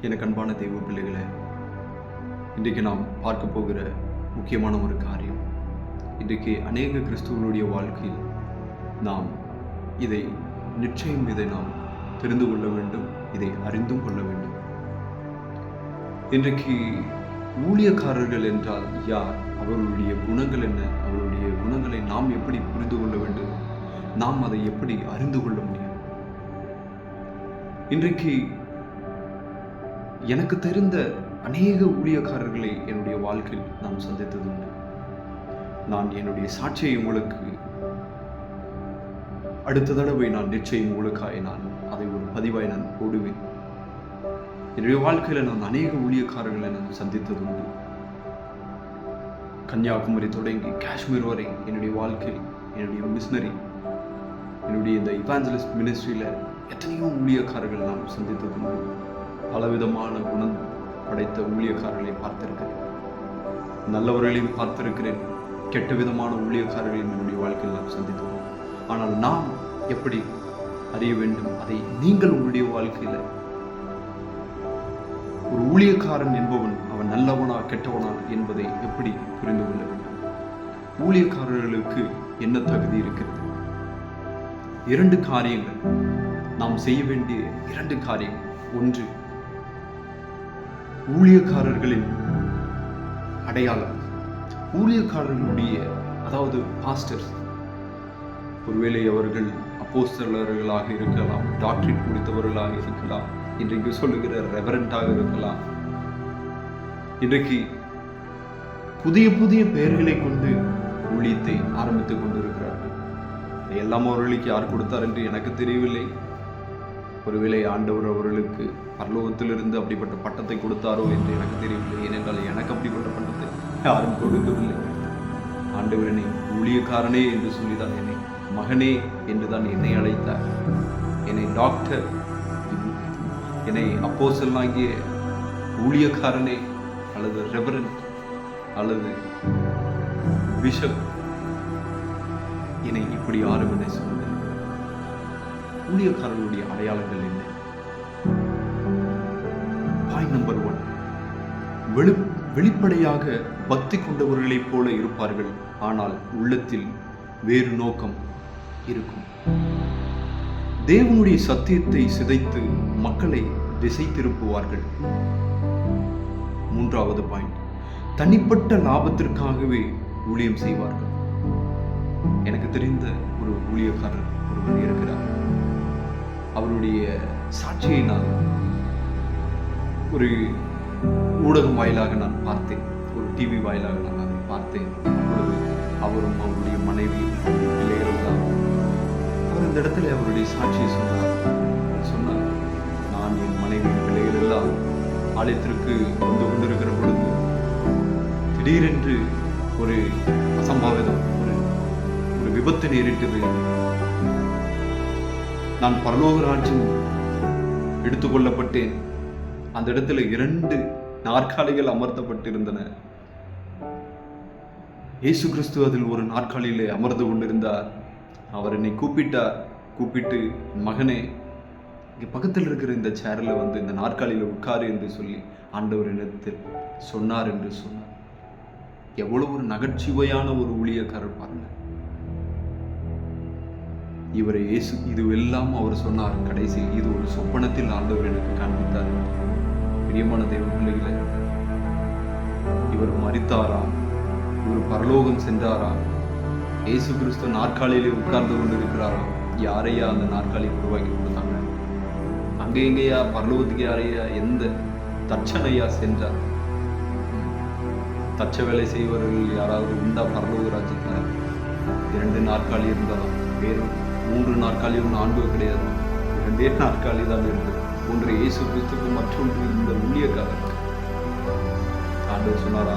எனக்கு அன்பான தெய்வ பிள்ளைகளை, இன்றைக்கு நாம் பார்க்க போகிற முக்கியமான ஒரு காரியம், இன்றைக்கு அநேக கிறிஸ்துவனுடைய வாழ்க்கையில் நாம் இதை நாம் தெரிந்து கொள்ள வேண்டும், இதை அறிந்தும் கொள்ள வேண்டும். இன்றைக்கு ஊழியக்காரர்கள் என்றால் யார், அவர்களுடைய குணங்கள் என்ன, அவருடைய குணங்களை நாம் எப்படி புரிந்து கொள்ள வேண்டும், நாம் அதை எப்படி அறிந்து கொள்ள முடியும்? இன்றைக்கு எனக்கு தெரிந்த அநேக ஊழியக்காரர்களை என்னுடைய வாழ்க்கையில் நாம் சந்தித்ததுண்டு. நான் என்னுடைய சாட்சியை உங்களுக்கு அடுத்த தடவை நான் நிச்சயம் உங்களுக்காக நான் அதை ஒரு பதிவாய் நான் போடுவேன். என்னுடைய வாழ்க்கையில் நான் அநேக ஊழியக்காரர்களை நான் சந்தித்ததுண்டு. கன்னியாகுமரி தொடங்கி காஷ்மீர் வரை என்னுடைய வாழ்க்கையில் என்னுடைய மிஷனரி, என்னுடைய இந்த இவாஞ்சலிஸ்ட் மினிஸ்ட்ரியில் எத்தனையோ ஊழியக்காரர்கள் நாம் சந்தித்ததுண்டு. பலவிதமான குணம் படைத்த ஊழியக்காரர்களை பார்த்திருக்கிறேன், நல்லவர்களையும் பார்த்திருக்கிறேன், கெட்ட விதமான ஊழியக்காரர்களையும் என்னுடைய வாழ்க்கையில் நாம் சந்தித்தோம். ஆனால் நாம் எப்படி அறிய வேண்டும், அதை நீங்கள் உங்களுடைய வாழ்க்கையில் ஒரு ஊழியக்காரன் என்பவன் அவன் நல்லவனா கெட்டவனா என்பதை எப்படி புரிந்து கொள்ள வேண்டும்? ஊழியக்காரர்களுக்கு என்ன தகுதி இருக்கிறது? 2 காரியங்கள் நாம் செய்ய வேண்டிய 2 காரியங்கள். ஒன்று, ஊழியக்காரர்களின் அடையாளம். ஊழியக்காரர்களுடைய, அதாவது பாஸ்டர்ஸ், ஒருவேளை அவர்கள் அப்போஸ்தலர்களாக இருக்கலாம், டாக்டரேட் முடித்தவர்களாக இருக்கலாம், இன்றைக்கு சொல்லுகிற ரெவரண்டாக இருக்கலாம். இன்றைக்கு புதிய புதிய பெயர்களை கொண்டு ஊழியத்தை ஆரம்பித்துக் கொண்டிருக்கிறார்கள். எல்லாம் அவர்களுக்கு யார் கொடுத்தார் என்று எனக்கு தெரியவில்லை. ஒருவேளை ஆண்டவர் அவர்களுக்கு பரலோகத்திலிருந்து அப்படிப்பட்ட பட்டத்தை கொடுத்தாரோ என்று எனக்கு தெரியவில்லை. ஏனென்றால் எனக்கு அப்படிப்பட்ட பட்டத்தை யாரும் கொடுக்கவில்லை. ஆண்டவர் என்னை ஊழியக்காரனே என்று சொல்லிதான், என்னை மகனே என்றுதான் என்னை அழைத்தார். என்னை டாக்டர், என்னை அப்போஸ்தலனாகிய ஊழியக்காரனே அல்லது ரெவரண்ட் அல்லது பிஷப், என்னை இப்படி யாரும் என்னை சொல்லுங்கள். ஊழியக்காரர்களுடைய அடையாளங்கள் என்ன? பாயிண்ட் நம்பர் 1, வெளிப்படையாக பக்தி கொண்டவர்களைப் போல இருப்பார்கள், ஆனால் உள்ளத்தில் வேறு நோக்கம் இருக்கும். தேவனுடைய சத்தியத்தை சிதைத்து மக்களை திசை திருப்புவார்கள். 3வது பாயிண்ட், தனிப்பட்ட லாபத்திற்காகவே ஊழியம் செய்வார்கள். எனக்கு தெரிந்த ஒரு ஊழியக்காரர் ஒருவர் இருக்கிறார். அவருடைய சாட்சியை நான் ஒரு ஊடகம் வாயிலாக நான் பார்த்தேன், ஒரு டிவி வாயிலாக நான் அதை பார்த்தேன். அப்பொழுது அவரும் அவருடைய மனைவி பிள்ளைகளும் தான் அவர் அந்த இடத்துல அவருடைய சாட்சியை சொன்னார். நான் என் மனைவி பிள்ளைகள் எல்லாம் ஆலயத்திற்கு வந்து கொண்டிருக்கிற பொழுது திடீரென்று ஒரு அசம்பாவிதம், ஒரு விபத்து நேரிட்டது. நான் பரலோக ராஜ்யம் எடுத்துக்கொள்ளப்பட்டேன். அந்த இடத்துல 2 நாற்காலிகள் அமர்த்தப்பட்டிருந்தன. இயேசு கிறிஸ்து அதில் ஒரு நாற்காலியிலே அமர்ந்து கொண்டிருந்தார். அவர் என்னை கூப்பிட்டு மகனே, இங்கே பக்கத்தில் இருக்கிற இந்த சேரில் வந்து இந்த நாற்காலியில் உட்காரு என்று சொல்லி ஆண்டவர் இடத்தில் சொன்னார் என்று சொன்னார். எவ்வளவு ஒரு நகைச்சுவையான ஒரு ஊழியக்காரர் பாருங்க. இவரை இயேசு இதுவெல்லாம் அவர் சொன்னார். கடைசி இது ஒரு சொப்பனத்தில் ஆண்டவர் எனக்கு காண்பித்தார். பிரியமான தேவ பிள்ளைகளே, இவர் மரித்தாராம், இவர் பரலோகம் சென்றாராம், இயேசு கிறிஸ்து நாற்காலியிலே உட்கார்ந்து கொண்டிருக்கிறாராம். யாரையா அந்த நாற்காலியை உருவாக்கி கொடுத்தாங்க? அங்கே எங்கேயா பரலோகத்துக்கு யாரையா, எந்த தச்சனையா சென்றார்? தச்ச வேலை செய்வர்கள் யாராவது உண்டா பரலோக ராஜ்யத்தில்? 2 நாற்காலி இருந்தாலும் வேறு 3 நாற்காலி ஒன்று ஆண்டு கிடையாது, 2 நாற்காலி தான் இருந்தது. ஒன்று இயேசு கிறிஸ்துக்கு, மற்றொன்று இந்த ஊழியக்காரர். ஆண்டவர் சொன்னாரா,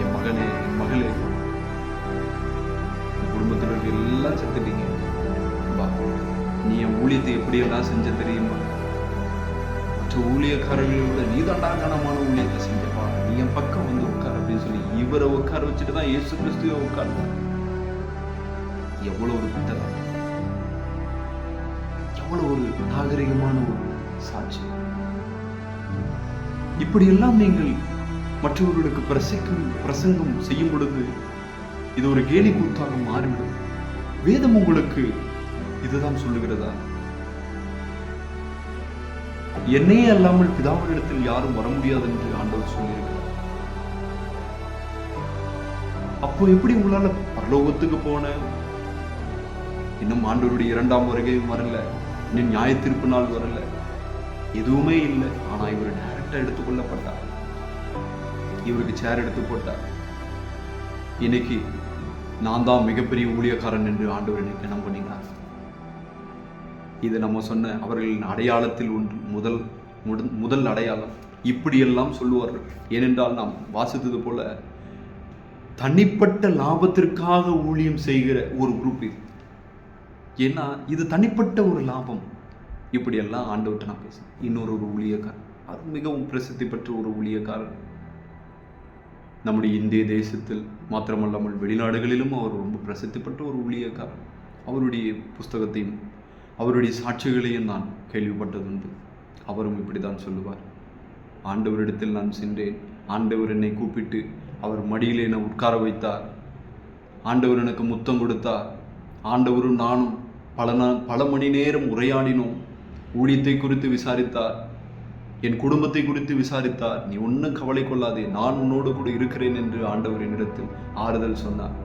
என் மகனே, என் மகளே, குடும்பத்தில் இருக்க எல்லாம் செத்துட்டீங்க, நீ என் ஊழியத்தை எப்படியெல்லாம் செஞ்ச தெரியுமா? மற்ற ஊழியக்காரர்களோட நீ தாண்டா கனமான ஊழியத்தை செஞ்சப்பா, நீ என் பக்கம் வந்து உட்கார் அப்படின்னு சொல்லி இவரை உட்கார வச்சுட்டு தான் இயேசு கிறிஸ்துவை உட்கார்ந்தார். எவ்வளவு ஒரு புத்தகம், எவ்வளவு ஒரு நாகரிகமான ஒரு சாட்சி. இப்படியெல்லாம் நீங்கள் மற்றவர்களுக்கு பிரசங்கம் செய்யும் பொழுது இது ஒரு கேலி கூத்தாக மாறிவிடும். வேதம் உங்களுக்கு இதுதான் சொல்லுகிறதா? என்னையே அல்லாமல் பிதாவினிடத்தில் யாரும் வர முடியாது என்று ஆண்டவர் சொல்லியிருக்கிறார். அப்போ எப்படி உங்களால பரலோகத்துக்கு போன, இன்னும் ஆண்டவருடைய 2ஆம் வருகையும் வரல, இன்னும் நியாய தீர்ப்பு நாள் வரல, எதுவுமே இல்லை. ஆனா இவர் டைரக்டா எடுத்துக்கொள்ளப்பட்டார். இவருக்கு சேர் எடுத்து போட்டார். இன்னைக்கு நான் தான் மிகப்பெரிய ஊழியக்காரன் என்று ஆண்டவர் எனக்கு என்ன பண்ணினார். இது நம்ம சொன்ன அவர்களின் அடையாளத்தில் ஒன்று, முதல் அடையாளம். இப்படியெல்லாம் சொல்லுவார்கள். ஏனென்றால் நாம் வாசித்தது போல தனிப்பட்ட லாபத்திற்காக ஊழியம் செய்கிற ஒரு குரூப் இது. ஏன்னா இது தனிப்பட்ட ஒரு லாபம். இப்படியெல்லாம் ஆண்டவர்கிட்ட நான் பேசுறேன். இன்னொரு ஊழியக்காரர், அவர் மிகவும் பிரசித்தி பெற்ற ஒரு ஊழியக்காரர். நம்முடைய இந்திய தேசத்தில் மாத்திரமல்லாமல் வெளிநாடுகளிலும் அவர் ரொம்ப பிரசித்தி பெற்ற ஒரு ஊழியக்காரர். அவருடைய புஸ்தகத்தையும் அவருடைய சாட்சிகளையும் நான் கேள்விப்பட்டதுண்டு. அவரும் இப்படிதான் சொல்லுவார். ஆண்டவரிடத்தில் நான் சென்றேன், ஆண்டவர் என்னை கூப்பிட்டு அவர் மடியில் என்னை உட்கார வைத்தார், ஆண்டவர் எனக்கு முத்தம் கொடுத்தார், ஆண்டவரும் நானும் பல மணி நேரம் உரையாடினோம், ஊழியத்தை குறித்து விசாரித்தார், என் குடும்பத்தை குறித்து விசாரித்தார், நீ ஒன்றும் கவலை கொள்ளாதே, நான் உன்னோடு கூட இருக்கிறேன் என்று ஆண்டவர் என்னிடத்தில் ஆறுதல் சொன்னார்.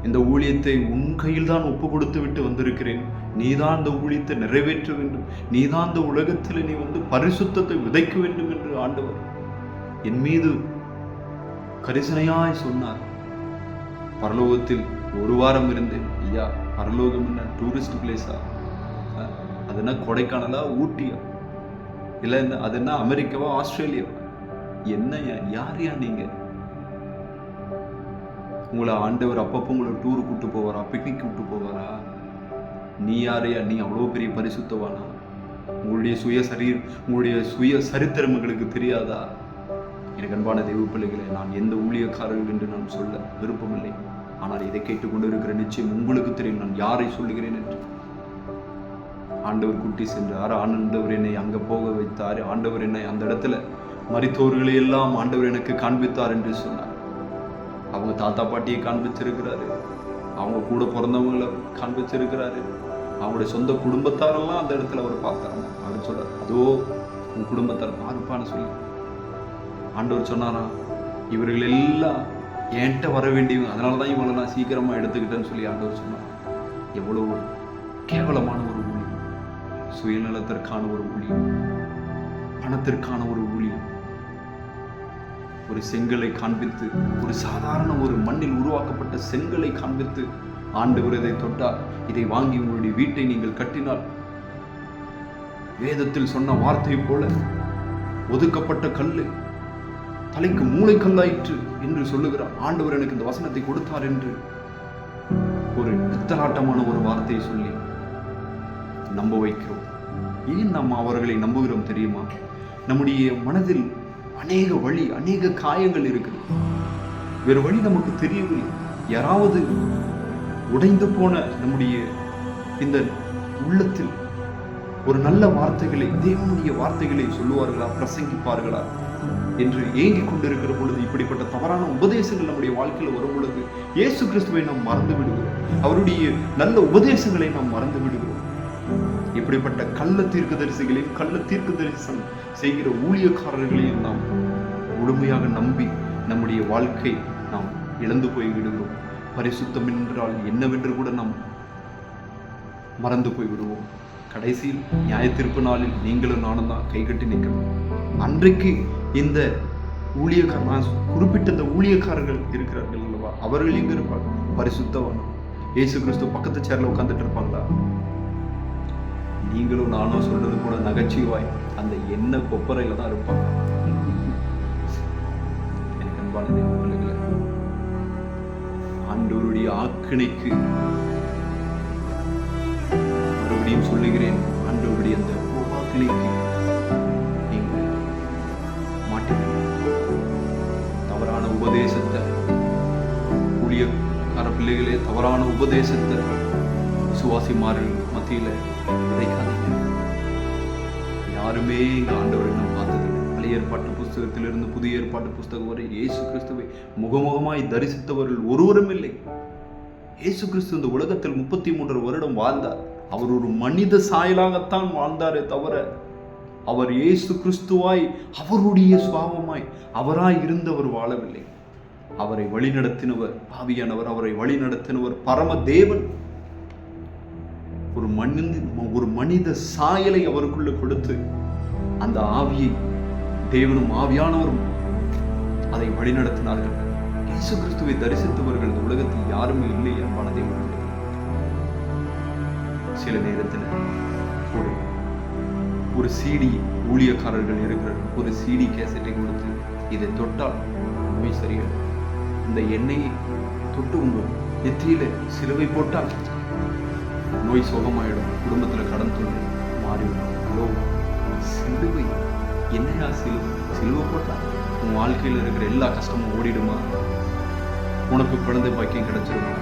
இந்த ஊழியத்தை உன் கையில் தான் ஒப்பு கொடுத்து விட்டு வந்திருக்கிறேன், நீதான் அந்த ஊழியத்தை நிறைவேற்ற வேண்டும், நீதான் அந்த உலகத்தில் நீ பரிசுத்தத்தை விதைக்க வேண்டும் என்று ஆண்டவர் என் மீது கரிசனையாய் சொன்னார். பரலோகத்தில் ஒரு வாரம் இருந்தேன். ஐயா, பரலோகம் என்ன டூரிஸ்ட் பிளேஸா? அது என்ன கொடைக்கானலா, ஊட்டியா, இல்லை என்ன அது என்ன அமெரிக்காவா, ஆஸ்திரேலியாவா? என்ன யாரையா நீங்க? உங்களை ஆண்டவர் அப்பப்போ உங்களை டூரு கூப்பிட்டு போவாரா, பிக்னிக் கூப்பிட்டு போவாரா? நீ யாரையா? நீ அவ்வளோ பெரிய பரிசுத்தவானா? உங்களுடைய சுய சரித்திரம் எங்களுக்கு தெரியாதா? எனக்கு அன்பான தெய்வ பிள்ளைகளை, நான் எந்த ஊழியக்காரர்கள் என்று நான் சொல்ல விருப்பமில்லை. ஆனால் இதை கேட்டுக்கொண்டு இருக்கிற நிச்சயம் உங்களுக்கு தெரியும் நான் யாரை சொல்லுகிறேன் என்று. ஆண்டவர் கூட்டி சென்றார், ஆண்டவர் என்னை அங்கே போக வைத்தார், ஆண்டவர் என்னை அந்த இடத்துல மரித்தோர்களை எல்லாம் ஆண்டவர் எனக்கு காண்பித்தார் என்று சொன்னார். அவங்க தாத்தா பாட்டியை காண்பிச்சிருக்கிறாரு, அவங்க கூட பிறந்தவங்களை காண்பிச்சிருக்கிறாரு, அவங்களுடைய சொந்த குடும்பத்தாரெல்லாம் அந்த இடத்துல அவர் பார்த்தாங்க. அவர் சொல்றார், அதோ உன் குடும்பத்தார் பாருப்பான்னு சொல்லி ஆண்டவர் சொன்னாரா, இவர்கள் எல்லாம் என்கிட்ட வர வேண்டியவங்க, அதனால தான் இவங்களை நான் சீக்கிரமா எடுத்துக்கிட்டேன்னு சொல்லி ஆண்டவர் சொன்னார். எவ்வளவு கேவலமான ஒரு ஊழியம், சுயநலத்திற்கான ஒரு ஊழியம், பணத்திற்கான ஒரு ஊழியம். ஒரு செங்கலை காண்பித்து, ஒரு சாதாரண ஒரு மண்ணில் உருவாக்கப்பட்ட செங்கலை காண்பித்து ஆண்டவர் இதை தொட்டால், இதை வாங்கி உங்களுடைய வீட்டை நீங்கள் கட்டினால், வேதத்தில் சொன்ன வார்த்தை போல ஒதுக்கப்பட்ட கல்லு தலைக்கு மூளைக்கல்லாயிற்று என்று சொல்லுகிறார். ஆண்டவர் எனக்கு இந்த வசனத்தை கொடுத்தார் என்று ஒரு பித்தலாட்டமான ஒரு வார்த்தையை சொல்லி நம்ப வைக்கிறோம். ஏன் நாம் அவர்களை நம்புகிறோம் தெரியுமா? நம்முடைய மனதில் அநேக வழி, அநேக காயங்கள் இருக்குது. வேறு வழி நமக்கு தெரியவில்லை. யாராவது உடைந்து போன நம்முடைய இந்த உள்ளத்தில் ஒரு நல்ல வார்த்தைகளை, தேவனுடைய வார்த்தைகளை சொல்லுவார்களா, பிரசங்கிப்பார்களா என்று ஏங்கிக் கொண்டிருக்கிற பொழுது, இப்படிப்பட்ட தவறான உபதேசங்கள் நம்முடைய வாழ்க்கையில் வரும் பொழுது இயேசு கிறிஸ்துவை நாம் மறந்து விடுகிறோம். அவருடைய நல்ல உபதேசங்களை நாம் மறந்து விடுகிறோம். இப்படிப்பட்ட கள்ள தீர்க்கதரிசிகளையும் கள்ள தீர்க்க தரிசனம் செய்கிற ஊழியக்காரர்களையும் நாம் முழுமையாக நம்பி நம்முடைய வாழ்க்கை நாம் இழந்து போய் விடுகிறோம். பரிசுத்தம் என்றால் என்னவென்று கூட நாம் மறந்து போய் விடுவோம். கடைசியில் நியாய தீர்ப்பு நாளில் நீங்களும் நானும் தான் கைகட்டி நிற்கணும். அன்றைக்கு இந்த ஊழியக்காரர், குறிப்பிட்ட இந்த ஊழியக்காரர்கள் இருக்கிறார்கள் அல்லவா, அவர்கள் எங்க இருப்பாங்க? பரிசுத்தவான் இயேசு கிறிஸ்து பக்கத்து சேர்ல உட்கார்ந்துட்டு இருப்பாங்களா? நீங்களும் நானும் சொல்றது கூட நகைச்சுவாய் அந்த எண்ணெய் கொப்பரையில தான் இருப்பாங்க. எனக்கு அன்பான தெய்வ பிள்ளைகளே, ஆண்டவருடைய ஆக்கினைக்கு மறுபடியும் சொல்லுகிறேன், ஆண்டவருடைய அந்த ஆக்கினைக்கு நீங்கள் மாட்டுவீங்க. தவறான உபதேசத்தை, ஊழியக்கார பிள்ளைகளே, தவறான உபதேசத்தை விசுவாசிமார்கள் மத்தியில விதைக்காதீங்க. யாருமே எங்க ஆண்டவர் இன்னும் பார்த்ததில்லை. பழைய ஏற்பாட்டு புஸ்தகத்திலிருந்து புதிய ஏற்பாட்டு புஸ்தகம் வரை இயேசு கிறிஸ்துவை முகமுகமாய் தரிசித்தவர்கள் ஒருவரும் இல்லை. இயேசு கிறிஸ்து இந்த உலகத்தில் 33 வருடம் வாழ்ந்தார். அவர் ஒரு மனித சாயலாகத்தான் வாழ்ந்தாரே தவிர அவர் இயேசு கிறிஸ்துவாய் அவருடைய சுபாவமாய் அவராய் இருந்தவர் வாழவில்லை. அவரை வழிநடத்தினவர் ஆவியானவர், அவரை வழிநடத்தினவர் பரம தேவன். ஒரு மனித சாயலை அவருக்குள்ள கொடுத்து அந்த ஆவியை தேவனும் ஆவியானவரும் அதை வழிநடத்தினார்கள். இயேசு கிறிஸ்துவை தரிசித்தவர்கள் இந்த உலகத்தில் யாருமே இல்லை என்பான தேவன். சில நேரத்தில் ஒரு சிடி ஊழியக்காரர்கள் இருக்கிற ஒரு சிடி கேசட்டை கொடுத்து இதை தொட்டால் நோய் சரியாகும், இந்த எண்ணெயை தொட்டு உங்க நெற்றியில சிலுவை போட்டால் நோய் சுகமாயிடும், குடும்பத்துல கடன் தொல்லை மாறிவிடும். ஹலோ, சிலுவை என்னையா சிலுவை போட்டா உன் வாழ்க்கையில் இருக்கிற எல்லா கஷ்டமும் ஓடிடுமா? உனக்கு குழந்தை பாக்கியம் கிடைச்சிடுமா?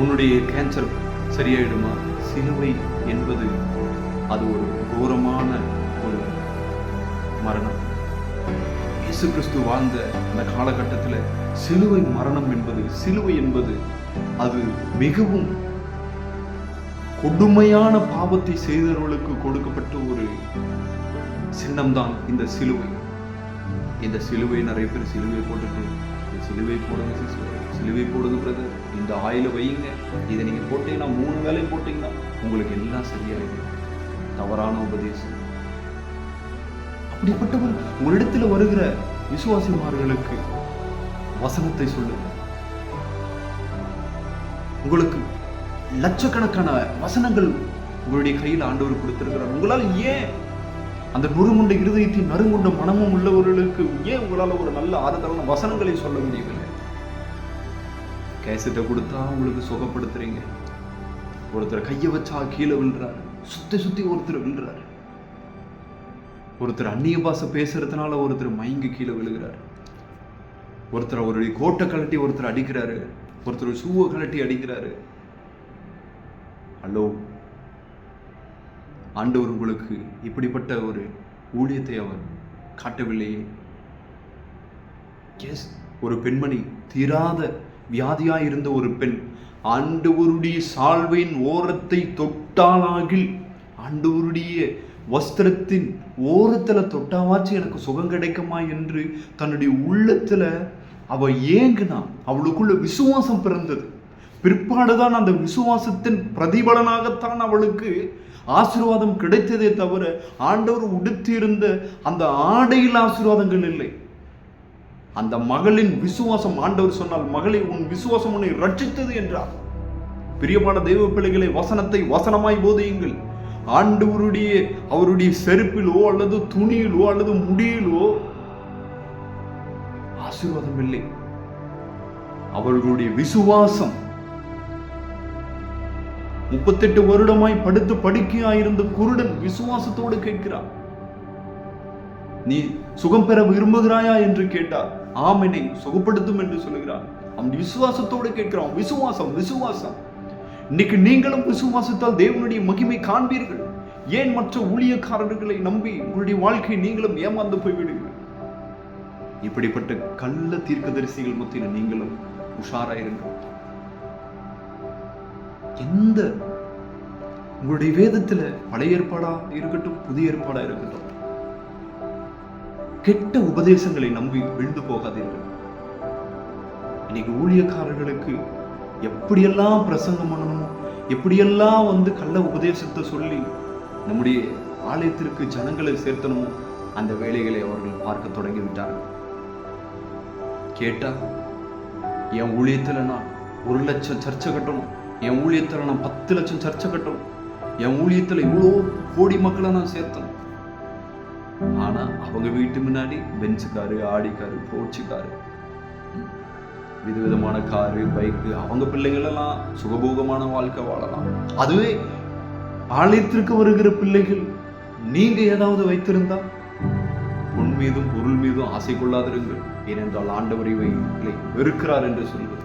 உன்னுடைய கேன்சர் சரியாயிடுமா? சிலுவை என்பது அது ஒரு கோரமான ஒரு மரணம். இயேசு கிறிஸ்து வாழ்ந்த அந்த காலகட்டத்தில் சிலுவை மரணம் என்பது, சிலுவை என்பது அது மிகவும் கொடுமையான பாவத்தை செய்தவர்களுக்கு கொடுக்கப்பட்ட ஒரு சின்னம்தான் இந்த சிலுவை. இந்த சிலுவை நிறைய பேர் சிலுவை போட்டுட்டு சிலுவை போடுங்க சிஸ்டர், சிலுவை போடுங்க பிரதர், இந்த ஆயில வையுங்க, இதை நீங்க போட்டீங்கன்னா 3 வேளையும் போட்டீங்கன்னா உங்களுக்கு எல்லாம் சரியாயிடும். தவறான உபதேசம். அப்படிப்பட்டவர் உங்களிடத்தில் வருகிற விசுவாசிமார்களுக்கு வசனத்தை சொல்லுங்க. உங்களுக்கு லட்சக்கணக்கான வசனங்கள் உங்களுடைய கையில் ஆண்டவர் கொடுத்திருக்கிறார். உங்களால் ஏன் அந்த நொறுங்குண்ட இருதயத்தின் நறுங்குண்ட மனமும் உள்ளவர்களுக்கு ஏன் உங்களால் ஒரு நல்ல ஆறுதலான வசனங்களை சொல்ல முடியவில்லை? கேசட்டை கொடுத்தா உங்களுக்கு சுகப்படுத்துறீங்க, ஒருத்தர் கையை வச்சா கீழே விழுறாரு, சுத்தி ஒருத்தர் விழுறாரு, ஒருத்தர் அந்நிய பாஷை பேசுறதுனால ஒருத்தர் மயங்கி கீழே விழுகிறாரு, ஒருத்தர் அவருடைய கோட்டை கழட்டி ஒருத்தர் அடிக்கிறாரு, ஒருத்தர் ஷூவை கழட்டி அடிக்கிறாரு. ஹலோ, ஆண்டவர் உங்களுக்கு இப்படிப்பட்ட ஒரு ஊழியத்தை அவர் காட்டவில்லையே. ஒரு பெண்மணி, தீராத வியாதியாய் இருந்த ஒரு பெண், ஆண்டவருடைய சால்வையின் ஓரத்தை தொட்டாலாகில், ஆண்டவருடைய வஸ்திரத்தின் ஓரத்துல தொட்டாவாச்சு எனக்கு சுகம் கிடைக்குமா என்று தன்னுடைய உள்ளத்துல அவ ஏங்குனா. அவளுக்குள்ள விசுவாசம் பிறந்தது. பிற்பாடுதான் அந்த விசுவாசத்தின் பிரதிபலனாகத்தான் அவளுக்கு ஆசீர்வாதம் கிடைத்ததே தவிர ஆண்டவர் உடுத்தியிருந்த அந்த ஆடையில் ஆசீர்வாதங்கள் இல்லை. அந்த மகளின் விசுவாசம், ஆண்டவர் சொன்னால், மகளே உன் விசுவாசம் உன்னை ரட்சித்தது என்றார். பிரியமான தெய்வ பிள்ளைகளை, வசனத்தை வசனமாய் போதியுங்கள். ஆண்டவருடைய அவருடைய செருப்பிலோ அல்லது துணியிலோ அல்லது முடியிலோ ஆசீர்வாதம் இல்லை. அவர்களுடைய விசுவாசம். 38 வருடமாய் படுத்து படுக்கையாயிருந்த குருடன் விசுவாசத்தோடு கேட்கிறான், நீ சுகம் பெற விரும்புகிறாயா என்று கேட்டார். ஆமெனை சுகப்படுத்தும் என்று சொல்லுகிறான். அவன் விசுவாசத்தோடு கேட்கிறான். விசுவாசம். இன்னைக்கு நீங்களும் விசுவாசத்தால் தேவனுடைய மகிமை காண்பீர்கள். ஏன் மற்ற ஊழியக்காரர்களை நம்பி உங்களுடைய வாழ்க்கை நீங்களும் ஏமாந்து போய்விடுங்கள்? இப்படிப்பட்ட கள்ள தீர்க்கதரிசிகள் மத்தியில் நீங்களும் உஷாராயிருங்கள். எந்த உங்களுடைய வேதத்துல பழைய ஏற்பாடா இருக்கட்டும், புதிய ஏற்பாடா இருக்கட்டும், கெட்ட உபதேசங்களை நம்பி விழுந்து போகாதீர்கள். இன்னைக்கு ஊழியக்காரர்களுக்கு எப்படியெல்லாம் பிரசங்கம் பண்ணணுமோ, எப்படியெல்லாம் கள்ள உபதேசத்தை சொல்லி நம்முடைய ஆலயத்திற்கு ஜனங்களை சேர்த்தணுமோ அந்த வேலைகளை அவர்கள் பார்க்க தொடங்கி விட்டார்கள். கேட்டா, என் ஊழியத்துல நான் 1 லட்சம் சர்ச்சை கட்டணும், என் ஊழியத்துல நான் 10 லட்சம் சர்ச்சை கட்டணும், என் ஊழியத்துல இவ்வளோ கோடி மக்களை நான் சேர்த்தணும். ஆனா அவங்க வீட்டு முன்னாடி Benz car, Audi car, Porsche car, விதவிதமான காரு, பைக்கு, அவங்க பிள்ளைகள் எல்லாம் சுகபோகமான வாழ்க்கை வாழலாம். அதுவே ஆலயத்திற்கு வருகிற பிள்ளைகள் நீங்க ஏதாவது வைத்திருந்தா பொன் மீதும் பொருள் மீதும் ஆசை கொள்ளாதிருங்கள், ஏனென்றால் ஆண்டவர் இவைகளை வெறுக்கிறார் என்று சொல்வது.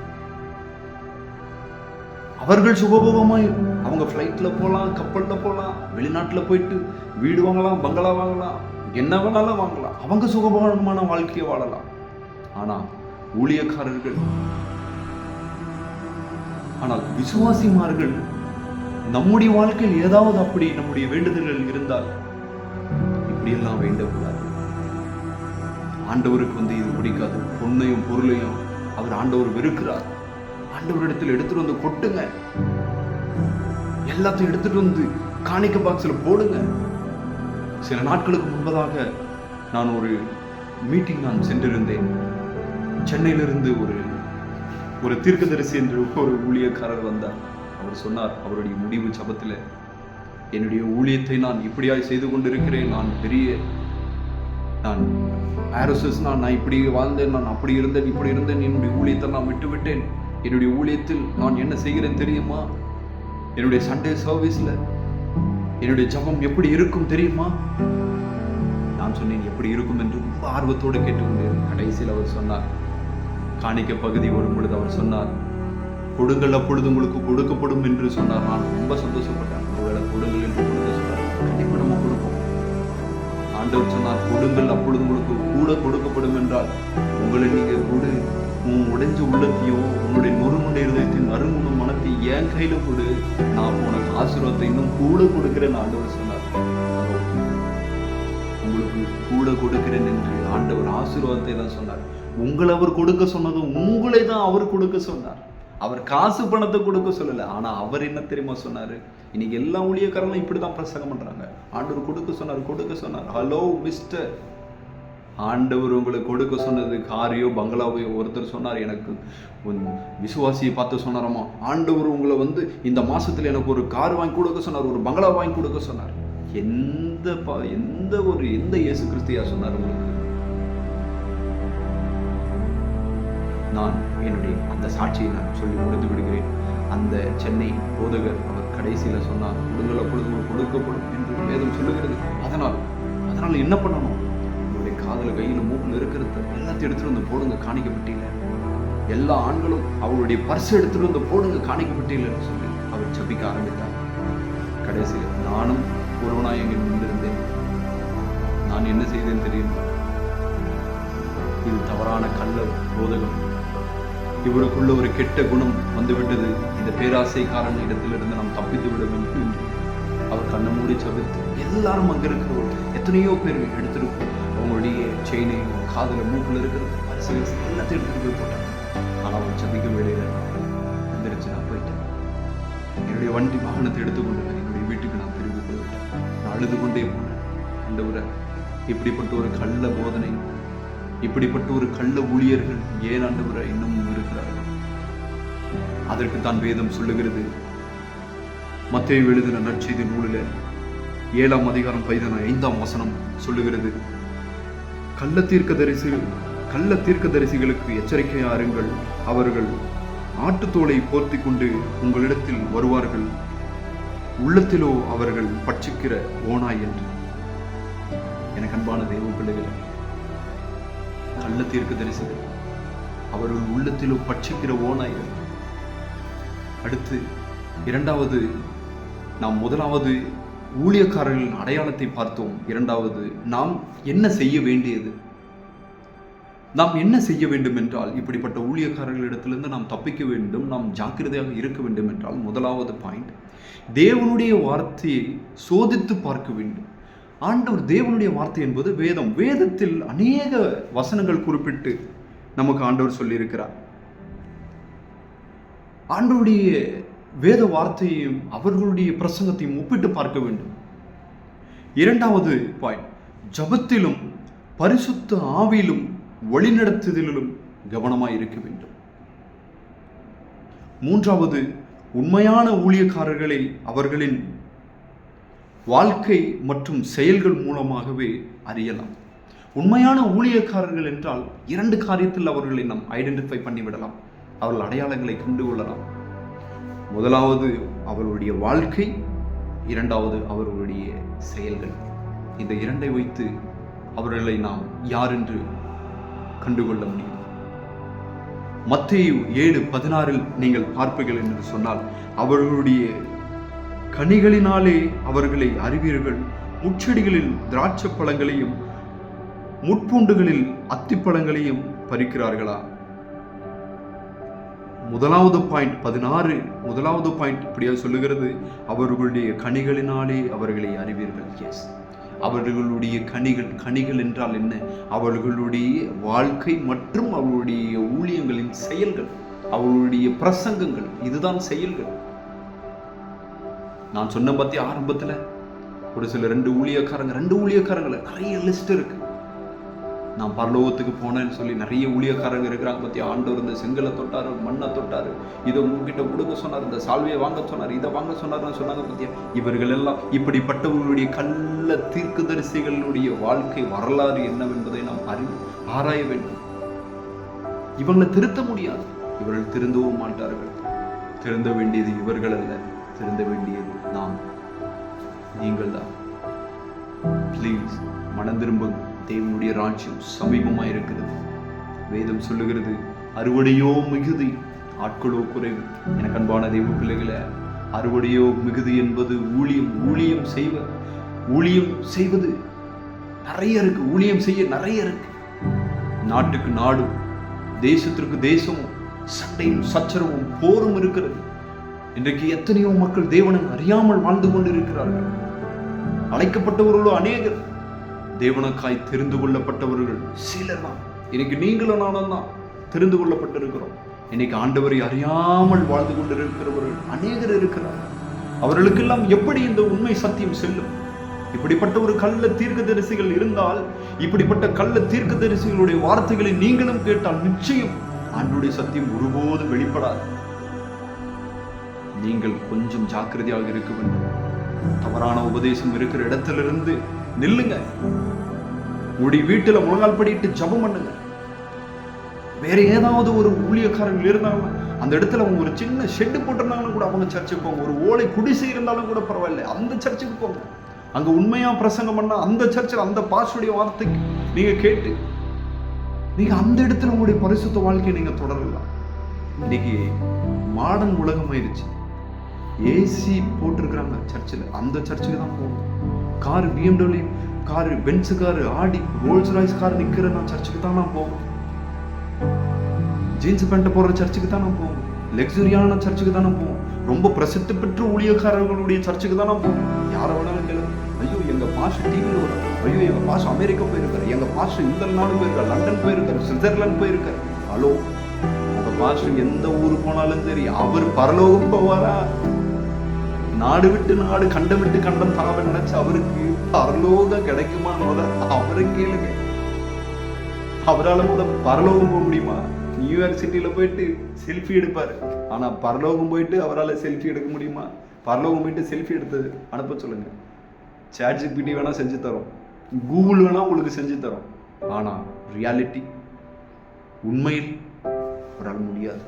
அவர்கள் சுகபோகமாய் அவங்க ஃப்ளைட்ல போகலாம், கப்பல்ல போகலாம், வெளிநாட்டுல போயிட்டு வீடு வாங்கலாம், பங்களா வாங்கலாம், என்ன வேணாலும் வாங்கலாம், அவங்க சுகமான வாழ்க்கையை வாழலாம். ஆனா ஊழியக்காரர்கள், ஆனால் விசுவாசிமார்கள் நம்முடைய வாழ்க்கையில் ஏதாவது அப்படி நம்முடைய வேண்டுதல்கள் இருந்தால் இப்படியெல்லாம் வேண்டக்கூடாது. ஆண்டவருக்கு இது பிடிக்காது. பொண்ணையும் பொருளையும் அவர் ஆண்டவர் வெறுக்கிறார். ஆண்டவரிடத்தில் எடுத்துட்டு வந்து கொட்டுங்க, எல்லாத்தையும் எடுத்துட்டு வந்து காணிக்க பாக்ஸ்ல போடுங்க. சில நாட்களுக்கு முன்பதாக நான் ஒரு மீட்டிங் சென்றிருந்தேன். சென்னையிலிருந்து ஒரு தீர்க்கதரிசி என்று ஒரு ஊழியக்காரர் வந்தார். அவர் சொன்னார், அவருடைய முடிவு ஜபத்தில், என்னுடைய ஊழியத்தை நான் இப்படியாய் செய்து கொண்டிருக்கிறேன், நான் ஆர்எஸ்எஸ், நான் இப்படி வாழ்ந்தேன், நான் அப்படி இருந்தேன், இப்படி இருந்தேன், என்னுடைய ஊழியத்தை நான் விட்டுவிட்டேன். என்னுடைய ஊழியத்தில் நான் என்ன செய்கிறேன் தெரியுமா? என்னுடைய சண்டே சர்வீஸ்ல என்னுடைய ஜபம் எப்படி இருக்கும் தெரியுமா? நான் சொன்னேன், எப்படி இருக்கும் என்று ரொம்ப ஆர்வத்தோடு கேட்டுக்கொண்டேன். கடைசியில் அவர் சொன்னார், காணிக்க பகுதி வரும் பொழுது அவர் சொன்னார், கொடுங்கள் அப்பொழுது உங்களுக்கு கொடுக்கப்படும் என்று சொன்னார். நான் ரொம்ப சந்தோஷப்பட்டேன். ஒருவேளை கொடுங்கள் என்று கொடுக்க சொன்னார், கண்டிப்பாக நம்ம கொடுப்போம். ஆண்டவர் சொன்னார், கொடுங்கள் அப்பொழுது உங்களுக்கு கூட கொடுக்கப்படும் என்றால், உங்களை நீங்க கொடு, உன் உடைஞ்ச உள்ளத்தையும் உன்னுடைய நொறுமுண்டை இருதயத்தின் நறுமுண்ட மனத்தை என் கையில கொடு, நான் உனக்கு ஆசீர்வாதத்தை இன்னும் கூட கொடுக்கிறேன் ஆண்டவர் சொன்னார். உங்களுக்கு கூட கொடுக்கிறேன் என்று ஆண்டவர் ஆசீர்வாதத்தை தான் சொன்னார். உங்களை அவர் கொடுக்க சொன்னதும் உங்களை தான் அவர் கொடுக்க சொன்னார். அவர் காசு பணத்தை கொடுக்க சொல்லல. ஆனா அவர் என்ன தெரியுமா சொன்னாரு? இன்னைக்கு எல்லா ஊழியக்காரங்களும் இப்படிதான் பிரசங்கம் பண்றாங்க. ஆண்டவர் கொடுக்க சொன்னார். ஹலோ மிஸ்டர், ஆண்டவர் உங்களை கொடுக்க சொன்னது காரையோ பங்களாவையோ. ஒருத்தர் சொன்னார், எனக்கு விசுவாசியை பார்த்து சொன்னாராமா, ஆண்டவர் உங்களை இந்த மாசத்துல எனக்கு ஒரு கார் வாங்கி கொடுக்க சொன்னார், ஒரு பங்களா வாங்கி கொடுக்க சொன்னார். எந்த இயேசு கிறிஸ்தியா சொன்னார் உங்களுக்கு? நான் என்னுடைய அந்த சாட்சியை நான் சொல்லி முடித்து விடுகிறேன். அந்த சென்னை போதகர் அவர் கடைசியில சொன்னார், கொடுங்கள் அப்பொழுது கொடுக்கப்படும் என்று வேதம் சொல்லுகிறது. அதனால் என்ன பண்ணணும்? உங்களுடைய காதல கையில மூக்கில் இருக்கிறது எல்லாத்தையும் எடுத்துட்டு வந்து போடுங்க காணிக்கப்பட்டியில. எல்லா ஆண்களும் அவருடைய பர்ஸ் எடுத்துட்டு வந்து போடுங்க காணிக்கப்பட்டியிலன்னு சொல்லி அவர் ஜபிக்க ஆரம்பித்தார். கடைசியில் நானும் ஒருவனாய் எங்கே நின்றிருந்தேன். நான் என்ன செய்தேன் தெரியும்? இது தவறான கள்ள போதகம், இவருக்குள்ள ஒரு கெட்ட குணம் வந்துவிட்டது, இந்த பேராசைக்காரன் இடத்திலிருந்து நாம் தப்பித்து விட வேண்டும் என்று அவர் கண்ணை மூடி ஜபித்து, எல்லாரும் அங்க இருக்கிறவர்கள் எத்தனையோ பேர் எடுத்திருக்கும் அவங்களுடைய செயினையும் காதல மூக்கில் இருக்கிறது எல்லாத்தையும் எடுத்துட்டு போய் போட்டாங்க. ஆனால் அவர் ஜபிக்க வேலையில எந்திரிச்சு நான் போயிட்டேன். என்னுடைய வண்டி வாகனத்தை எடுத்துக்கொண்டு என்னுடைய வீட்டுக்கு நான் திரும்பி போய்விட்டேன். நான் அழுது கொண்டே போனேன். ஆண்டவரே, இப்படிப்பட்ட ஒரு கள்ள போதனை, இப்படிப்பட்ட ஒரு கள்ள ஊழியர்கள் ஏன் ஆண்டவரே இன்னமும் இருக்கிறார்கள்? அதற்கு தான் வேதம் சொல்லுகிறது. மத்தேயு எழுதின நற்செய்தி நூலில் 7ஆம் அதிகாரம் 15ஆம் வசனம் சொல்லுகிறது, கள்ள தீர்க்கதரிசிகளுக்கு எச்சரிக்கையா இருங்கள், அவர்கள் ஆட்டுத்தோலை போர்த்தி கொண்டு உங்களிடத்தில் வருவார்கள், உள்ளத்திலோ அவர்கள் பட்சிக்கிற ஓனாய் என்று. எனக்கு அன்பான தெய்வ பிள்ளைகளை, கள்ள தீர்க்கதரிசிகள் அவர்கள் உள்ளத்திலோ பட்சிக்கிற ஓனாய்கள். அடுத்து இரண்டாவது, நாம் முதலாவது ஊழியக்காரர்களின் அடையாளத்தை பார்த்தோம். இரண்டாவது, நாம் என்ன செய்ய வேண்டியது? நாம் என்ன செய்ய வேண்டும் என்றால், இப்படிப்பட்ட ஊழியக்காரர்களிடத்திலிருந்து நாம் தப்பிக்க வேண்டும், நாம் ஜாக்கிரதையாக இருக்க வேண்டும் என்றால், முதலாவது பாயிண்ட், தேவனுடைய வார்த்தையை சோதித்து பார்க்க வேண்டும். ஆண்டவர் தேவனுடைய வார்த்தை என்பது வேதம். வேதத்தில் அநேக வசனங்கள் குறிப்பிட்டு நமக்கு ஆண்டவர் சொல்லியிருக்கிறார். ஆண்டவருடைய வேத வார்த்தையையும் அவர்களுடைய பிரசங்கத்தையும் ஒப்பிட்டு பார்க்க வேண்டும். இரண்டாவது பாயிண்ட், ஜபத்திலும் பரிசுத்த ஆவியிலும் வழிநடத்துதலிலும் கவனமாய் இருக்க வேண்டும். மூன்றாவது, உண்மையான ஊழியக்காரர்களை அவர்களின் வாழ்க்கை மற்றும் செயல்கள் மூலமாகவே அறியலாம். உண்மையான ஊழியக்காரர்கள் என்றால் 2 காரியத்தில் அவர்களை நாம் ஐடென்டிஃபை பண்ணிவிடலாம், அவர்கள் அடையாளங்களை கண்டு கொள்ளலாம். முதலாவது அவர்களுடைய வாழ்க்கை, இரண்டாவது அவர்களுடைய செயல்கள். இந்த 2ஐ வைத்து அவர்களை நாம் யார் என்று கண்டுகொள்ள முடியும். மத்தேயு 7:16 நீங்கள் பார்ப்பீர்கள் என்று சொன்னால், அவர்களுடைய கனிகளினாலே அவர்களை அறிவீர்கள், முச்செடிகளில் திராட்சை பழங்களையும் முட்பூண்டுகளில் அத்திப்பழங்களையும் பறிக்கிறார்களா? முதலாவது பாயிண்ட் 16, முதலாவது பாயிண்ட் இப்படியா சொல்லுகிறது, அவர்களுடைய கனிகளினாலே அவர்களை அறிவீர்கள். எஸ், அவர்களுடைய கனிகள் என்றால் என்ன? அவர்களுடைய வாழ்க்கை மற்றும் அவர்களுடைய ஊழியங்களின் செயல்கள், அவர்களுடைய பிரசங்கங்கள், இதுதான் செயல்கள். நான் சொன்ன பத்தி ஆரம்பத்துல ஒரு சில ரெண்டு ஊழியக்காரங்களை நிறைய லிஸ்ட் இருக்கு. நான் பரலோகத்துக்கு போனேன்னு சொல்லி நிறைய ஊழியக்காரங்க இருக்கிறாங்க. பத்தி ஆண்டவர் இந்த செங்கலை தொட்டாரு, மண்ணை தொட்டாரு, இதை உங்ககிட்ட கொடுக்க சொன்னார், இந்த சால்வையை வாங்க சொன்னார், இதை வாங்க சொன்னார்னு சொன்னாங்க. பத்தியா, இவர்கள் எல்லாம் இப்படிப்பட்டவர்களுடைய கள்ள தீர்க்கதரிசிகளுடைய வாழ்க்கை வரலாறு என்னவென்பதை நாம் ஆராய வேண்டும். இவங்களை திருத்த முடியாது, இவர்கள் திருந்தவும் மாட்டார்கள். திருந்த வேண்டியது இவர்கள் அல்ல, திருந்த வேண்டியது நாம், நீங்கள் தான். ப்ளீஸ் மனம் திரும்புங்க. தேவனுடைய ராஜ்யம் சமீபமாக இருக்கிறது. வேதம் சொல்லுகிறது, அறுவடையோ மிகுதி, ஆட்களோ குறைவு. எனக்கு அன்பான தெய்வ பிள்ளைகளை, அறுவடையோ மிகுதி என்பது ஊழியம் செய்வது நிறைய இருக்கு, ஊழியம் செய்ய நிறைய இருக்கு. நாட்டுக்கு நாடும், தேசத்திற்கு தேசமும் சண்டையும் சச்சரவும் போரும் இருக்கிறது. இன்றைக்கு எத்தனையோ மக்கள் தேவனை அறியாமல் வாழ்ந்து கொண்டு இருக்கிறார்கள். அழைக்கப்பட்டவர்களோ அநேகர், தேவனுக்காய் தெரிந்து கொள்ளப்பட்டவர்கள் சிலர் தான். இன்னைக்கு நீங்களும் நானும் தான் தெரிந்து கொள்ளப்பட்டிருக்கிறோம். இன்னைக்கு ஆண்டவரை அறியாமல் வாழ்ந்து கொண்டிருக்கிறவர்கள் அநேகர் இருக்கிறார்கள். அவர்களுக்கெல்லாம் எப்படி இந்த உண்மை சத்தியம் செல்லும்? இப்படிப்பட்ட ஒரு கள்ள தீர்க்கதரிசிகள் இருந்தால், இப்படிப்பட்ட கள்ள தீர்க்கதரிசிகளுடைய வார்த்தைகளை நீங்களும் கேட்டால் நிச்சயம் ஆண்டவருடைய சத்தியம் ஒருபோதும் வெளிப்படாது. நீங்கள் கொஞ்சம் ஜாக்கிரதையாக இருக்க வேண்டும். தவறான உபதேசம் இருக்கிற இடத்திலிருந்து நில்லுங்க. உங்களுடைய வீட்டுல முழங்கால் படிட்டு ஜபம் பண்ணுங்க. வேற ஏதாவது ஒரு ஊழியக்காரர்கள் இருந்தாலும் அந்த இடத்துல அவங்க ஒரு சின்ன ஷெட்டு போட்டிருந்தாலும் கூட அவங்க சர்ச்சுக்கு போங்க. ஒரு ஓலை குடிசை இருந்தாலும் கூட பரவாயில்ல, அந்த சர்ச்சுக்கு போங்க. அங்க உண்மையா பிரசங்கம் பண்ணா அந்த சர்ச்சில் அந்த பாஸ்டருடைய வார்த்தைக்கு நீங்க கேட்டு நீங்க அந்த இடத்துல உங்களுடைய பரிசுத்த வாழ்க்கையை நீங்க தொடரலாம். இன்னைக்கு மாடர்ன் உலகம் ஆயிடுச்சு. ஏசி போட்டிருக்கிறாங்க சர்ச்சில், அந்த சர்ச்சுக்கு தான் போகணும். Car BMW car, Benz car, Audi, Rolls Royce car நிக்கிற நான் சர்ச்சுக்கு தான் நான் போவேன். ஜீன்ஸ் பேண்ட் போடுற சர்ச்சுக்கு தான் நான் போவேன். லக்ஸுரியான சர்ச்சுக்கு தான் நான் போவேன். ரொம்ப பிரசித்தி பெற்ற ஊழியக்காரர்களுடைய சர்ச்சுக்கு தான் நான் போவேன். யாரை வேணாலும் கேளுங்க. ஐயோ எங்க பாஷ டிவியில் வரும், ஐயோ எங்க பாஷ அமெரிக்கா போயிருக்காரு, எங்க பாஷ இந்த நாடு போயிருக்காரு, லண்டன் போயிருக்காரு, சுவிட்சர்லாந்து போயிருக்காரு. ஹலோ, உங்க பாஷ எந்த ஊரு போனாலும் சரி, அவர் பரலோகம் போவாரா? நாடு விட்டு நாடு, கண்டம் விட்டு கண்டம் தாவ நினைச்சு அவருக்கு பரலோகம் கிடைக்குமான்னு அவரை கேளுங்க. அவரால் பரலோகம் போக முடியுமா? நியூயார்க் சிட்டியில போயிட்டு செல்ஃபி எடுப்பாரு, ஆனா பரலோகம் போயிட்டு அவரால் செல்ஃபி எடுக்க முடியுமா? பரலோகம் போயிட்டு செல்ஃபி எடுத்து அனுப்ப சொல்லுங்க. ChatGPT வேணா செஞ்சு தரோம், கூகுள் வேணா உங்களுக்கு செஞ்சு தரோம். ஆனா ரியாலிட்டி, உண்மையில் அவரால் முடியாது.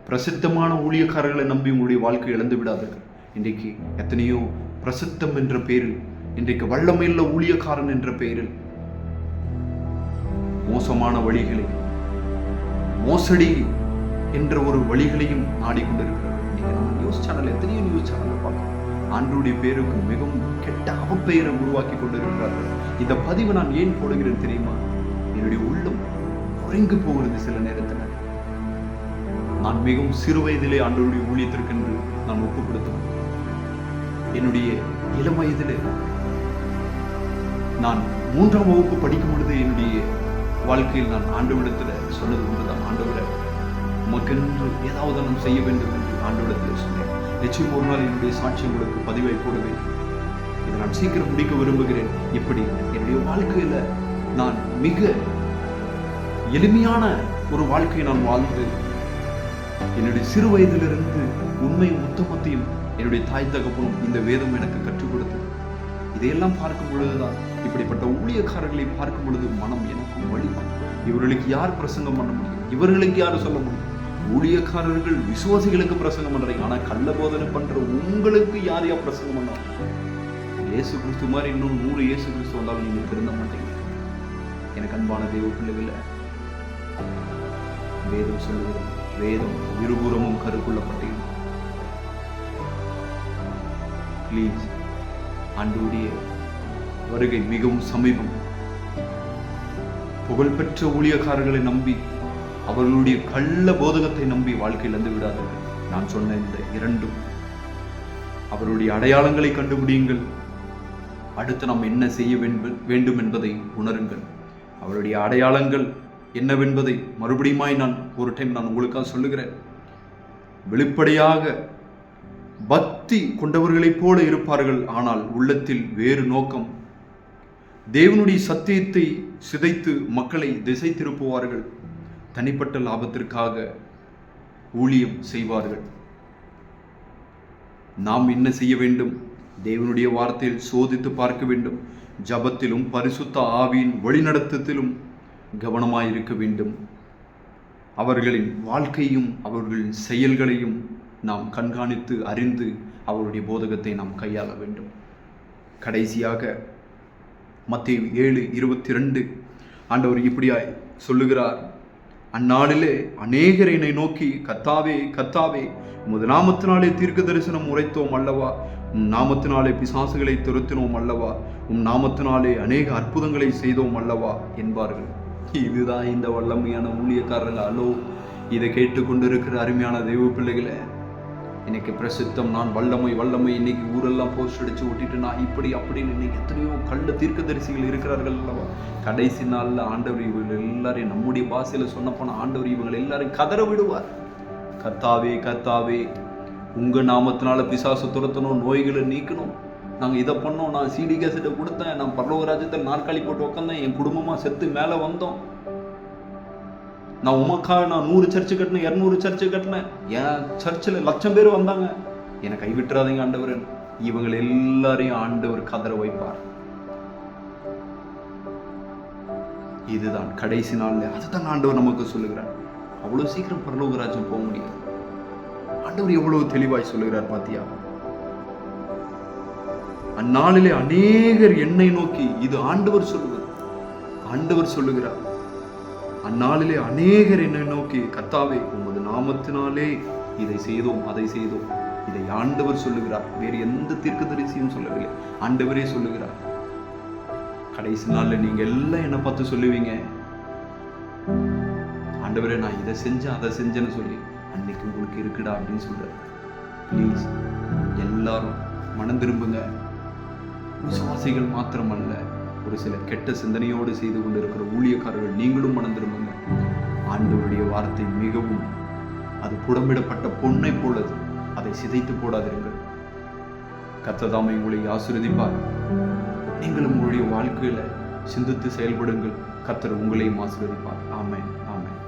பிரசித்தமான ஊழியக்காரர்களை நம்பி உங்களுடைய வாழ்க்கை இழந்து விடாதீர்கள். இன்றைக்கு எத்தனையோ பிரசித்தம் என்ற பெயரில், இன்றைக்கு வல்லமையுள்ள ஊழியக்காரன் என்ற பெயரில் மோசமான வழிகளை, மோசடி என்ற ஒரு வழிகளையும் நாடிக்கொண்டிருக்கிறார். இன்னைக்கு நம்ம நியூஸ் சேனல், எத்தனையோ நியூஸ் சேனல் பார்க்கலாம், ஆண்டவருடைய பேருக்கு மிகவும் கெட்ட அவப்பெயரை உருவாக்கி கொண்டிருக்கிறார்கள். இந்த பதிவை நான் ஏன் போடுகிறேன் தெரியுமா? என்னுடைய உள்ளம் உறைந்து போகிறது. சில நேரத்தில் நான் மிகவும் சிறு வயதிலே ஆண்டவருடைய ஊழியத்திற்கென்று நான் ஒப்பு கொடுத்தேன். என்னுடைய இளம் வயதிலே நான் 3ஆம் வகுப்பு படிக்கும் பொழுது என்னுடைய வாழ்க்கையில் நான் ஆண்டவரிடத்தில் சொன்னது ஒன்றுதான், ஆண்டவரை உமக்கென்று ஏதாவது நான் செய்ய வேண்டும் என்று ஆண்டவரிடத்தில் சொன்னேன். நிச்சயம் ஒரு நாள் என்னுடைய சாட்சி உங்களுக்கு பதிவை போடுவேன். இதை நான் சீக்கிரம் முடிக்க விரும்புகிறேன். இப்படி என்னுடைய வாழ்க்கையில நான் மிக எளிமையான ஒரு வாழ்க்கையை நான் வாழ்ந்து, என்னுடைய சிறு வயதிலிருந்து உண்மையும் உத்தமத்தையும் என்னுடைய தாய் தகப்பனும் இந்த வேதம் எனக்கு கற்றுக் கொடுத்தது. இதையெல்லாம் பார்க்கும் பொழுதுதான், இப்படிப்பட்ட ஊழியக்காரர்களை பார்க்கும் பொழுது மனம் எனக்கு வலி. இவர்களுக்கு யார் பிரசங்கம் பண்ண முடியும்? இவர்களுக்கு யார் சொல்ல முடியும்? ஊழியக்காரர்கள் விசுவாசிகளுக்கு பிரசங்கம் பண்றீங்க, ஆனா கள்ள போதனை பண்ற உங்களுக்கு யார் பிரசங்கம் பண்ண? இயேசு கிறிஸ்து மாதிரி இன்னும் 100 இயேசு கிறிஸ்து வந்தாலும் நீங்க திருந்த மாட்டீங்க. எனக்கு அன்பான தெய்வ பிள்ளைகள, வேதம் சொல்லுகிறது, வேதம் இருபுறமும் கருக்குள்ளப்பட்டீங்க. ப்ளீஸ், ஆண்டவருடைய வருகை மிகவும் சமீபம். புகழ்பெற்ற ஊழியக்காரர்களை நம்பி, அவர்களுடைய கள்ள போதகத்தை நம்பி வாழ்க்கையில் இருந்து விடாதீர்கள். நான் சொன்ன இந்த இரண்டும், அவருடைய அடையாளங்களை கண்டுபிடியுங்கள். அடுத்து நாம் என்ன செய்ய வேண்டும் என்பதை உணருங்கள். அவருடைய அடையாளங்கள் என்னவென்பதை மறுபடியுமாய் நான் ஒரு டைம் உங்களுக்காக சொல்லுகிறேன். வெளிப்படையாக பக்தி கொண்டவர்களைப் போல இருப்பார்கள், ஆனால் உள்ளத்தில் வேறு நோக்கம். தேவனுடைய சத்தியத்தை சிதைத்து மக்களை திசை திருப்புவார்கள். தனிப்பட்ட லாபத்திற்காக ஊழியம் செய்வார்கள். நாம் என்ன செய்ய வேண்டும்? தேவனுடைய வார்த்தையில் சோதித்து பார்க்க வேண்டும். ஜபத்திலும் பரிசுத்த ஆவியின் வழிநடத்தத்திலும் கவனமாயிருக்க வேண்டும். அவர்களின் வாழ்க்கையும் அவர்களின் செயல்களையும் நாம் கண்காணித்து அறிந்து அவருடைய போதகத்தை நாம் கையாள வேண்டும். கடைசியாக மத்தேயு 7:22 ஆண்டவர் இப்படியாய் சொல்லுகிறார், அந்நாளிலே அநேகர் என்னை நோக்கி, கர்த்தாவே கர்த்தாவே, உமது நாமத்தினாலே தீர்க்க தரிசனம் உரைத்தோம் அல்லவா, உம் நாமத்தினாலே பிசாசுகளை துரத்தினோம் அல்லவா, உம் நாமத்தினாலே அநேக அற்புதங்களை செய்தோம் அல்லவா என்பார்கள். இதுதான் இந்த வல்லமையான ஊழியக்காரர்கள். அலோ, இதை கேட்டுக்கொண்டிருக்கிற அருமையான தெய்வ பிள்ளைகளை, இன்னைக்கு பிரசித்தம், நான் வல்லமை வல்லமை, இன்னைக்கு ஊரெல்லாம் போஸ்ட் அடிச்சு ஒட்டிட்டு நான் இப்படி அப்படின்னு இன்னைக்கு எத்தனையோ கள்ள தீர்க்கதரிசிகள் இருக்கிறார்கள் அல்லவா. கடைசி நாளில் ஆண்டவர் இவர்கள் எல்லாரையும், நம்முடைய பாஷையில் சொன்னப்போன ஆண்டவர் இவர்கள் எல்லாரையும் கதற விடுவார். கர்த்தாவே கர்த்தாவே, உங்க நாமத்தினால பிசாசு துரத்தணும், நோய்களை நீக்கணும், நாங்கள் இதை பண்ணோம், நான் சிடி கேசட்டை கொடுத்தேன், நான் பரலோக ராஜ்யத்தில் நாற்காலி போட்டு உட்காந்தேன், என் குடும்பமாக செத்து மேலே வந்தோம், நான் உமக்காக நான் 100 சர்ச்சு கட்டினேன், 200 சர்ச்சு கட்டினேன், என் சர்ச்சில் 1,00,000 பேர் வந்தாங்க, என்னை கைவிட்டுறாதீங்க ஆண்டவர். இவங்க எல்லாரையும் ஆண்டவர் கதற வைப்பார். இதுதான் கடைசி நாள்ல, அதுதான் ஆண்டவர் நமக்கு சொல்லுகிறார். அவ்வளவு சீக்கிரம் பரலோக ராஜ்யம் போக முடியாது. ஆண்டவர் எவ்வளவு தெளிவாய் சொல்லுகிறார் பாத்தியா? அந்நாளிலே அநேகர் என்னை நோக்கி, இது ஆண்டவர் சொல்லுவது, ஆண்டவர் சொல்லுகிறார், அந்நாளிலே அநேகர் என்னை நோக்கி, கர்த்தாவே உமது நாமத்தினாலே இதை செய்தோம் அதை செய்தோம். இதை ஆண்டவர் சொல்லுகிறார், வேறு எந்த தீர்க்கதரிசியும் சொல்லவில்லை, ஆண்டவரே சொல்லுகிறார். கடைசி நாள்ல நீங்க எல்லாம் என்ன பார்த்து சொல்லுவீங்க, ஆண்டவரே நான் இதை செஞ்சேன் அதை செஞ்சேன்னு சொல்லி. அன்னைக்கு உங்களுக்கு இருக்குடா அப்படின்னு சொல்றாரு. ப்ளீஸ் எல்லாரும் மனம் திரும்புங்க. விசுவாசிகள் மாத்திரமல்ல, ஒரு சில கெட்ட சிந்தனையோடு செய்து கொண்டிருக்கிற ஊழியக்காரர்கள் நீங்களும் மனம் திரும்புங்க. ஆண்டவருடைய வார்த்தை மிகவும் அது புடமிடப்பட்ட பொன்னை போலது, அதை சிதைத்து போடாதிருங்கள். கர்த்தர் தாமே உங்களை ஆசீர்வதிப்பார். நீங்களும் உங்களுடைய வாழ்க்கையில சிந்தித்து செயல்படுங்கள். கர்த்தர் உங்களையும் ஆசீர்வதிப்பார். ஆமென், ஆமென்.